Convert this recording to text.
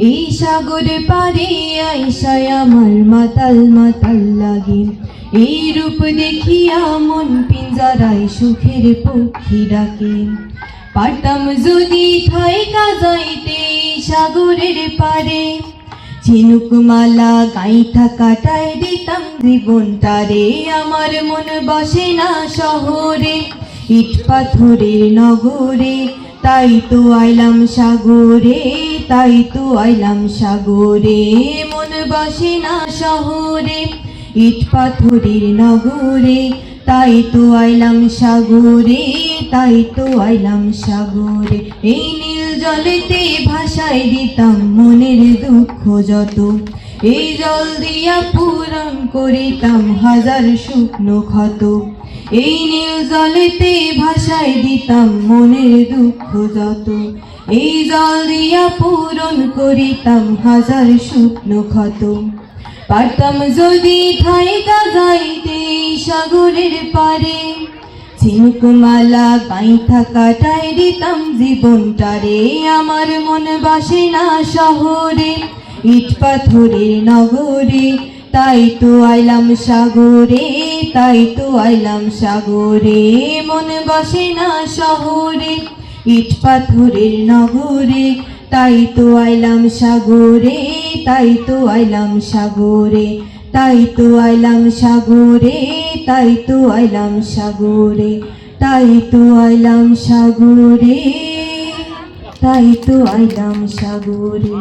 এই সাগর পারে আইসায় আমার মাতাল মাতাল লাগে। এই রূপ দেখিয়া মন পিঞ্জরায় সুখের পক্ষী ডাকে। পারতাম যদি থাইকা যাইতে সাগরের পারে, ঝিনুক মালা গাইথা কাটায় দিতাম জীবনটারে। আমার মন বসে না শহরে, ইট পাথরের নগরে, তাই তো আইলাম সাগরে, তাই তো আইলাম সাগরে। মন বসে না শহরে, ইট পাথরের নগরে, তাই তো আইলাম সাগরে, তাই তো আইলাম সাগরে। এই নীল জলেতে ভাসায় দিতাম মনের দুঃখ যত, এই জল দিয়া পূরণ করিতাম হাজার শুকনো ক্ষত। এই নীল জলেতে ভাসায় দিতাম মনের দুঃখ যত, এই জল দিয়া পূরণ করিতাম হাজার শুকনো ক্ষত। পারতাম যদি থাইকা যাইতে সাগরের পারে, ঝিনুক মালা গাইথা কাটায় দিতাম জীবনটারে। আমার মন বসে না শহরে, ইট পাথরের নগরে, তাই তো আইলাম সাগরে, তাই তো আইলাম সাগরে। মন বসে না শহরে, ইট পাথরের নগরে, তাই তো আইলাম সাগরে, তাই তো আইলাম সাগরে, তাই তো আইলাম সাগরে, তাই তো আইলাম সাগরে, তাই তো আইলাম সাগরে, তাই তো আইলাম সাগরে।